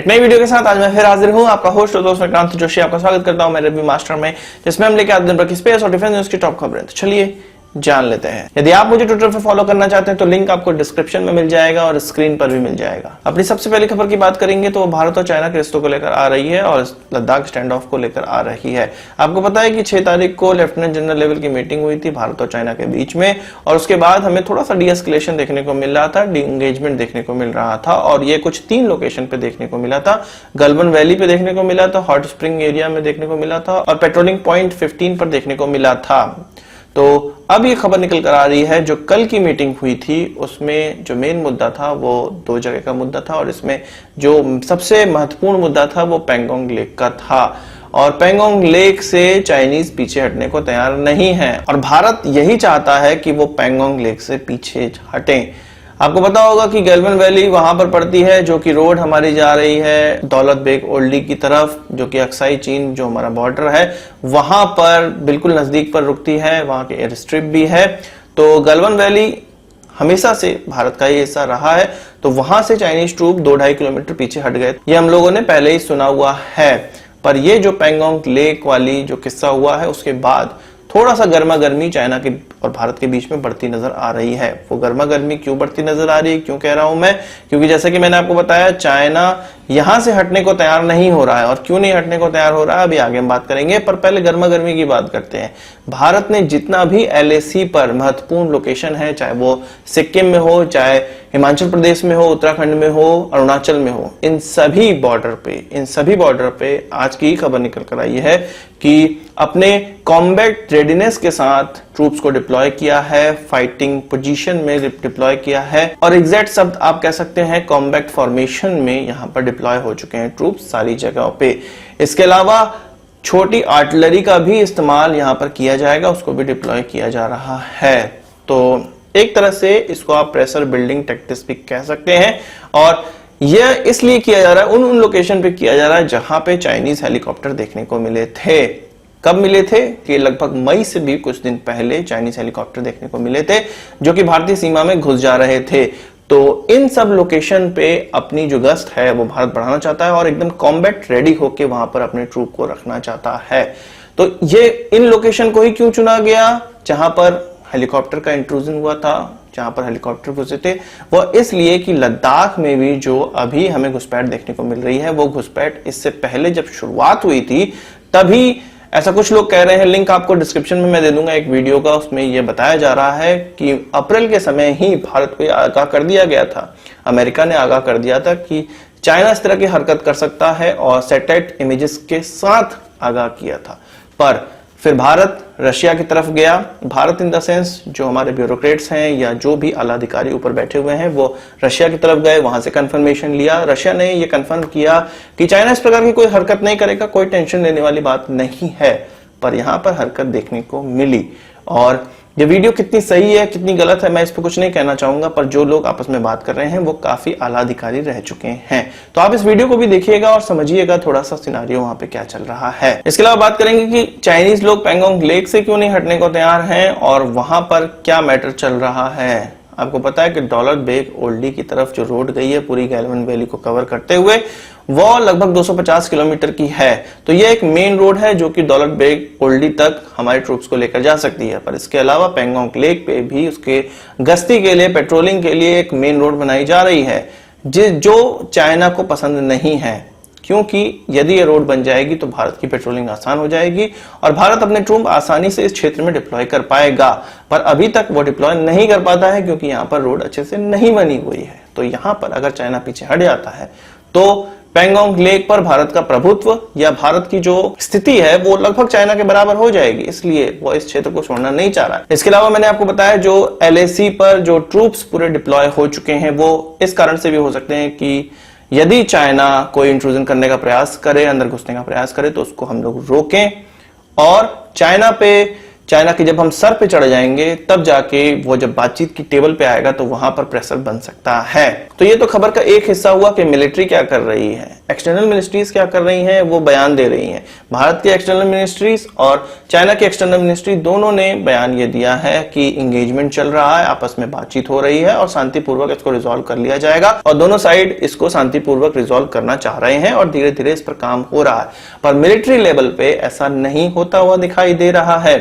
एक नई वीडियो के साथ आज मैं फिर हाजिर हूं, आपका होस्ट और दोस्त विक्रांत जोशी। आपका स्वागत करता हूं मेरे मास्टर में, जिसमें हम लेके आते दिन भर की स्पेस और डिफेंस न्यूज की टॉप खबरें। तो चलिए जान लेते हैं। यदि आप मुझे ट्विटर पर फॉलो करना चाहते हैं तो लिंक आपको डिस्क्रिप्शन में मिल जाएगा और स्क्रीन पर भी मिल जाएगा। अपनी सबसे पहली खबर की बात करेंगे तो वो भारत और चाइना के रिश्तों को लेकर आ रही है और लद्दाख स्टैंड ऑफ को लेकर आ रही है। आपको पता है कि 6 तारीख को लेफ्टिनेंट जनरल लेवल की मीटिंग हुई थी भारत और चाइना के बीच में, और उसके बाद हमें थोड़ा सा डीएस्केलेशन देखने को मिल रहा था, डी एंगेजमेंट देखने को मिल रहा था, और ये कुछ 3 लोकेशन पे देखने को मिला था। गलवान वैली पे देखने को मिला था, हॉट स्प्रिंग एरिया में देखने को मिला था, और पेट्रोलिंग पॉइंट 15 पर देखने को मिला था। तो अब ये खबर निकल कर आ रही है, जो कल की मीटिंग हुई थी उसमें जो मेन मुद्दा था वो 2 जगह का मुद्दा था, और इसमें जो सबसे महत्वपूर्ण मुद्दा था वो पैंगोंग लेक का था। और पैंगोंग लेक से चाइनीज पीछे हटने को तैयार नहीं है, और भारत यही चाहता है कि वो पैंगोंग लेक से पीछे हटें। आपको पता होगा कि गलवान वैली वहां पर पड़ती है, जो कि रोड हमारी जा रही है दौलत बेग ओल्डी की तरफ, जो कि अक्साई चीन जो हमारा बॉर्डर है वहां पर बिल्कुल नजदीक पर रुकती है, वहां के एयर स्ट्रिप भी है। तो गलवान वैली हमेशा से भारत का ही हिस्सा रहा है, तो वहां से चाइनीज ट्रूप 2-2.5 किलोमीटर पीछे हट गए। ये हम लोगों ने पहले ही सुना हुआ है, पर ये जो पैंगोंग लेक वाली जो किस्सा हुआ है उसके बाद थोड़ा सा गर्मा गर्मी चाइना के और भारत के बीच में बढ़ती नजर आ रही है। वो गर्मा गर्मी क्यों बढ़ती नजर आ रही है, क्यों कह रहा हूं मैं, क्योंकि जैसे कि मैंने आपको बताया चाइना यहां से हटने को तैयार नहीं हो रहा है, और क्यों नहीं हटने को तैयार हो रहा है अभी आगे हम बात करेंगे। पर पहले गर्मा गर्मी की बात करते हैं। भारत ने जितना भी LAC पर महत्वपूर्ण लोकेशन है, चाहे वो सिक्किम में हो, चाहे हिमाचल प्रदेश में हो, उत्तराखंड में हो, अरुणाचल में हो, इन सभी बॉर्डर पे आज की खबर निकल कर आई है कि अपने कॉम्बैट रेडीनेस के साथ ट्रूप्स को डिप्लॉय किया है, फाइटिंग पोजीशन में डिप्लॉय किया है, और एग्जैक्ट शब्द आप कह सकते हैं कॉम्बैट फॉर्मेशन में यहां पर डिप्लॉय हो चुके हैं ट्रूप्स सारी जगहों पे। इसके अलावा छोटी आर्टिलरी का भी इस्तेमाल यहां पर किया जाएगा, उसको भी डिप्लॉय किया जा रहा है। तो एक तरह से इसको आप प्रेशर बिल्डिंग टैक्टिक्स भी कह सकते हैं, और यह इसलिए किया जा रहा है, उन लोकेशन पे किया जा रहा है जहां पे चाइनीज हेलीकॉप्टर देखने को मिले थे। कब मिले थे कि लगभग मई से भी कुछ दिन पहले चाइनीज हेलीकॉप्टर देखने को मिले थे, जो कि भारतीय सीमा में घुस जा रहे थे। तो इन सब लोकेशन पे अपनी जो गश्त है वो भारत बढ़ाना चाहता है, और एकदम कॉम्बैट रेडी होके वहां पर अपने ट्रूप को रखना चाहता है। तो ये इन लोकेशन को ही क्यों चुना गया जहां पर हेलीकॉप्टर का इंट्रूजन हुआ था, जहां पर हेलीकॉप्टर घुसे थे, वो इसलिए कि लद्दाख में भी जो अभी हमें घुसपैठ देखने को मिल रही है, वो घुसपैठ इससे पहले जब शुरुआत हुई थी तभी ऐसा कुछ लोग कह रहे हैं। लिंक आपको डिस्क्रिप्शन में मैं दे दूंगा एक वीडियो का, उसमें यह बताया जा रहा है कि अप्रैल के समय ही भारत को आगाह कर दिया गया था, अमेरिका ने आगाह कर दिया था कि चाइना इस तरह की हरकत कर सकता है, और सैटेलाइट इमेजेस के साथ आगाह किया था। पर फिर भारत रशिया की तरफ गया। भारत इन द सेंस जो हमारे ब्यूरोक्रेट्स हैं या जो भी आला अधिकारी ऊपर बैठे हुए हैं वो रशिया की तरफ गए, वहां से कंफर्मेशन लिया। रशिया ने ये कंफर्म किया कि चाइना इस प्रकार की कोई हरकत नहीं करेगा, कोई टेंशन लेने वाली बात नहीं है। पर यहां पर हरकत देखने को मिली, और ये वीडियो कितनी सही है कितनी गलत है मैं इस पर कुछ नहीं कहना चाहूंगा, पर जो लोग आपस में बात कर रहे हैं वो काफी आला अधिकारी रह चुके हैं। तो आप इस वीडियो को भी देखिएगा और समझिएगा थोड़ा सा सिनारियो वहां पे क्या चल रहा है। इसके अलावा बात करेंगे कि चाइनीज लोग पैंगोंग लेक से क्यों नहीं हटने को तैयार हैं, और वहां पर क्या मैटर चल रहा है। आपको पता है कि दौलत बेग ओल्डी की तरफ जो रोड गई है पूरी गलवान वैली को कवर करते हुए, वो लगभग 250 किलोमीटर की है। तो ये एक मेन रोड है जो कि दौलत बेग ओल्डी तक हमारे ट्रूप्स को लेकर जा सकती है। पर इसके अलावा पैंगोंग लेक पे भी उसके गश्ती के लिए, पेट्रोलिंग के लिए एक मेन रोड बनाई जा रही है, जो चाइना को पसंद नहीं है, क्योंकि यदि ये रोड बन जाएगी तो भारत की पेट्रोलिंग आसान हो जाएगी और भारत अपने ट्रूप आसानी से इस क्षेत्र में डिप्लॉय कर पाएगा। पर अभी तक वो डिप्लॉय नहीं कर पाता है क्योंकि यहाँ पर रोड अच्छे से नहीं बनी हुई है। तो यहाँ पर अगर चाइना पीछे हट जाता है तो पैंगोंग लेक पर भारत का प्रभुत्व या भारत की जो स्थिति है वो लगभग चाइना के बराबर हो जाएगी, इसलिए वो इस क्षेत्र को छोड़ना नहीं चाह रहा है। इसके अलावा मैंने आपको बताया जो LAC पर जो ट्रूप्स पूरे डिप्लॉय हो चुके हैं वो इस कारण से भी हो सकते हैं कि यदि चाइना कोई इंट्रूजन करने का प्रयास करे, अंदर घुसने का प्रयास करे, तो उसको हम लोग रोकें और चाइना पे चाइना के जब हम सर पे चढ़ जाएंगे तब जाके वो जब बातचीत की टेबल पे आएगा तो वहां पर प्रेशर बन सकता है। तो ये तो खबर का एक हिस्सा हुआ कि मिलिट्री क्या कर रही है, एक्सटर्नल मिनिस्ट्रीज क्या कर रही हैं, वो बयान दे रही हैं। भारत के एक्सटर्नल मिनिस्ट्रीज और चाइना की एक्सटर्नल मिनिस्ट्री दोनों ने बयान ये दिया है कि इंगेजमेंट चल रहा है, आपस में बातचीत हो रही है और शांतिपूर्वक इसको रिजॉल्व कर लिया जाएगा और दोनों साइड इसको शांतिपूर्वक रिजॉल्व करना चाह रहे हैं और धीरे धीरे इस पर काम हो रहा है। पर मिलिट्री लेवल पे ऐसा नहीं होता हुआ दिखाई दे रहा है।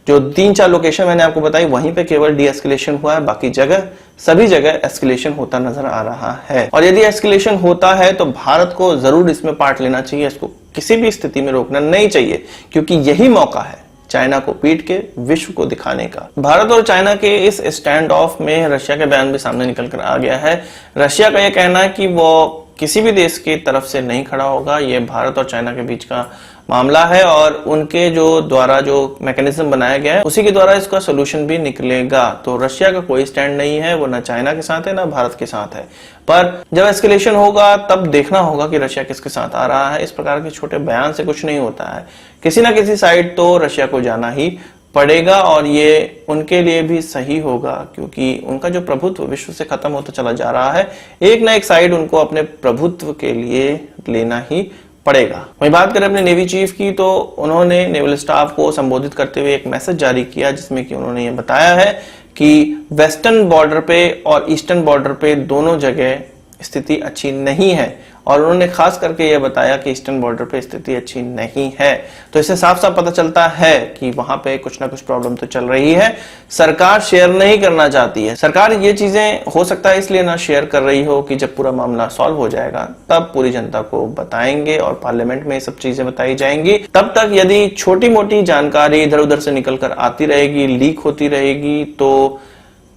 जो 3-4 लोकेशन मैंने आपको बताई वहीं पे केवल डी एस्केलेशन हुआ है, बाकी जगह सभी जगह एस्केलेशन होता नजर आ रहा है। और यदि एस्केलेशन होता है तो भारत को जरूर इसमें पार्ट लेना चाहिए, इसको किसी भी स्थिति में रोकना नहीं चाहिए, क्योंकि यही मौका है चाइना को पीट के विश्व को दिखाने का। भारत और चाइना के इस स्टैंड ऑफ में रशिया का बयान भी सामने निकल कर आ गया है। रशिया का यह कहना है कि वो किसी भी देश की तरफ से नहीं खड़ा होगा, ये भारत और चाइना के बीच का मामला है और उनके द्वारा जो मैकेनिज्म बनाया गया है उसी के द्वारा इसका सोल्यूशन भी निकलेगा। तो रशिया का कोई स्टैंड नहीं है, वो ना चाइना के साथ है ना भारत के साथ है। पर जब एस्केलेशन होगा तब देखना होगा कि रशिया किसके साथ आ रहा है। इस प्रकार के छोटे बयान से कुछ नहीं होता है, किसी ना किसी साइड तो रशिया को जाना ही पड़ेगा और ये उनके लिए भी सही होगा, क्योंकि उनका जो प्रभुत्व विश्व से खत्म होता चला जा रहा है, एक ना एक साइड उनको अपने प्रभुत्व के लिए लेना ही पड़ेगा। वहीं बात करें अपने नेवी चीफ की, तो उन्होंने नेवल स्टाफ को संबोधित करते हुए एक मैसेज जारी किया जिसमें कि उन्होंने ये बताया है कि वेस्टर्न बॉर्डर पे और ईस्टर्न बॉर्डर पे दोनों जगह स्थिति अच्छी नहीं है और उन्होंने खास करके यह बताया कि ईस्टर्न बॉर्डर पे स्थिति अच्छी नहीं है। तो इससे साफ साफ पता चलता है कि वहां पे कुछ ना कुछ प्रॉब्लम तो चल रही है। सरकार शेयर नहीं करना चाहती है। सरकार ये चीजें हो सकता है इसलिए ना शेयर कर रही हो कि जब पूरा मामला सॉल्व हो जाएगा तब पूरी जनता को बताएंगे और पार्लियामेंट में ये सब चीजें बताई जाएंगी। तब तक यदि छोटी मोटी जानकारी इधर उधर से निकल कर आती रहेगी, लीक होती रहेगी, तो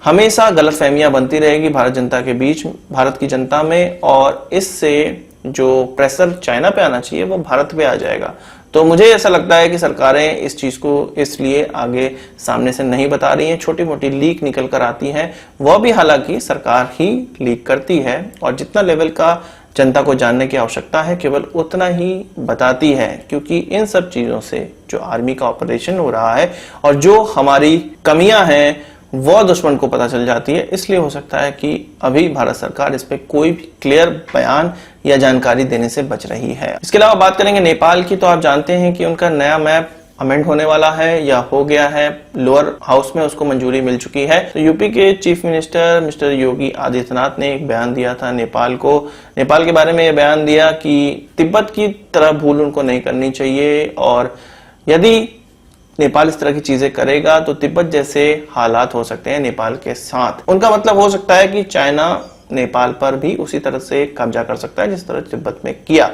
हमेशा गलतफहमियां बनती रहेगी भारत जनता के बीच, भारत की जनता में, और इससे जो प्रेशर चाइना पे आना चाहिए वो भारत पे आ जाएगा। तो मुझे ऐसा लगता है कि सरकारें इस चीज को इसलिए आगे सामने से नहीं बता रही हैं, छोटी मोटी लीक निकल कर आती हैं, वह भी हालांकि सरकार ही लीक करती है और जितना लेवल का जनता को जानने की आवश्यकता है केवल उतना ही बताती है, क्योंकि इन सब चीजों से जो आर्मी का ऑपरेशन हो रहा है और जो हमारी कमियां हैं वो दुश्मन को पता चल जाती है। इसलिए हो सकता है कि अभी भारत सरकार इस पे कोई भी क्लियर बयान या जानकारी देने से बच रही है। इसके अलावा बात करेंगे नेपाल की, तो आप जानते हैं कि उनका नया मैप अमेंड होने वाला है या हो गया है, लोअर हाउस में उसको मंजूरी मिल चुकी है। तो यूपी के chief minister mister Yogi Adityanath ने एक बयान दिया था नेपाल को। नेपाल के बारे में यह बयान दिया कि तिब्बत की तरह भूल उनको नहीं करनी चाहिए और यदि नेपाल इस तरह की चीजें करेगा तो तिब्बत जैसे हालात हो सकते हैं नेपाल के साथ। उनका मतलब हो सकता है कि चाइना नेपाल पर भी उसी तरह से कब्जा कर सकता है जिस तरह तिब्बत में किया।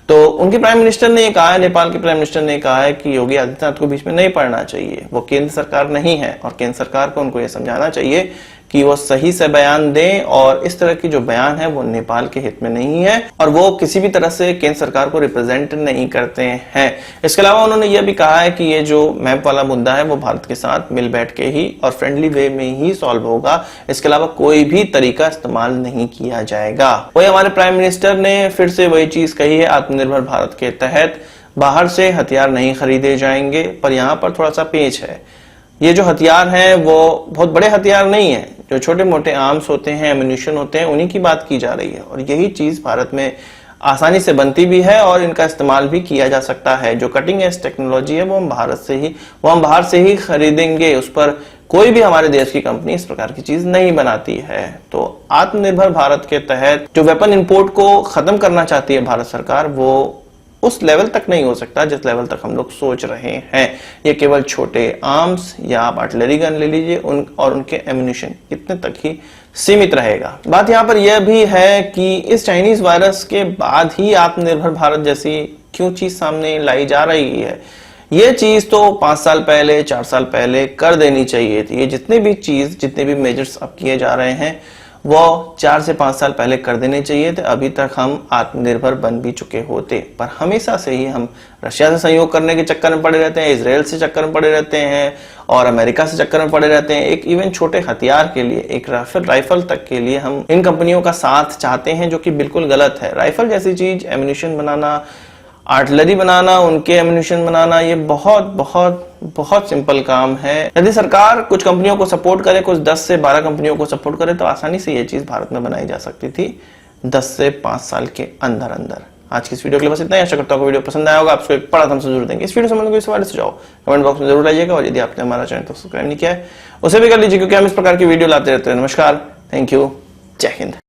तो उनके प्राइम मिनिस्टर ने कहा है, नेपाल के प्राइम मिनिस्टर ने कहा है कि योगी आदित्यनाथ को बीच में नहीं पड़ना चाहिए, वो केंद्र सरकार नहीं है और केंद्र सरकार को उनको ये समझाना चाहिए कि वो सही से बयान दें और इस तरह की जो बयान है वो नेपाल के हित में नहीं है और वो किसी भी तरह से केंद्र सरकार को रिप्रेजेंट नहीं करते हैं। इसके अलावा उन्होंने ये भी कहा है कि ये जो मैप वाला मुद्दा है वो भारत के साथ मिल बैठ के ही और फ्रेंडली वे में ही सॉल्व होगा, इसके अलावा कोई भी तरीका इस्तेमाल नहीं किया जाएगा। वही हमारे प्राइम मिनिस्टर ने फिर से वही चीज कही है, आत्मनिर्भर भारत के तहत बाहर से हथियार नहीं खरीदे जाएंगे, पर यहाँ पर थोड़ा सा पेच है। ये जो हथियार हैं वो बहुत बड़े हथियार नहीं है, जो छोटे मोटे आर्म्स होते हैं, एम्यूनिशन होते हैं, उन्हीं की बात की जा रही है और यही चीज भारत में आसानी से बनती भी है और इनका इस्तेमाल भी किया जा सकता है। जो कटिंग एज टेक्नोलॉजी है वो हम बाहर से ही खरीदेंगे, उस पर कोई भी हमारे देश की कंपनी इस प्रकार की चीज नहीं बनाती है। तो आत्मनिर्भर भारत के तहत जो वेपन इंपोर्ट को खत्म करना चाहती है भारत सरकार, वो उस लेवल तक नहीं हो सकता जिस लेवल तक हम लोग सोच रहे हैं। ये केवल छोटे आर्म्स या आप आर्टिलरी गन ले लीजिए और उनके एम्यूनिशन इतने तक ही सीमित रहेगा। बात यहाँ पर यह भी है कि इस चाइनीज वायरस के बाद ही आत्मनिर्भर भारत जैसी क्यों चीज सामने लाई जा रही है। ये चीज तो 5 साल पहले 4 साल पहले कर देनी चाहिए थी। ये जितने भी मेजर्स अब किए जा रहे हैं वो 4 से 5 साल पहले कर देने चाहिए थे, अभी तक हम आत्मनिर्भर बन भी चुके होते। पर हमेशा से ही हम रशिया से सहयोग करने के चक्कर में पड़े रहते हैं, इजराइल से चक्कर में पड़े रहते हैं और अमेरिका से चक्कर में पड़े रहते हैं। एक इवन छोटे हथियार के लिए, एक राइफल तक के लिए हम इन कंपनियों का साथ चाहते हैं, जो कि बिल्कुल गलत है। राइफल जैसी चीज, एम्यूनिशन बनाना आर्टिलरी बनाना, उनके एम्यूनिशन बनाना, ये बहुत बहुत बहुत सिंपल काम है। यदि सरकार कुछ कंपनियों को सपोर्ट करे, कुछ 10 से 12 कंपनियों को सपोर्ट करे, तो आसानी से ये चीज भारत में बनाई जा सकती थी 10 से 5 साल के अंदर अंदर। आज की इस वीडियो के लिए बस इतना ही। आशा करता हूँ वीडियो पसंद आया होगा। आपको एक बड़ा हमसे जरूर देंगे। इस वीडियो से कोई सवाल सुझाव कमेंट बॉक्स में जरूर आइएगा, और यदि आपने हमारा चैनल तो सब्सक्राइब नहीं किया है उसे भी कर लीजिए, क्योंकि हम इस प्रकार की वीडियो लाते रहते हैं। नमस्कार, थैंक यू, जय हिंद।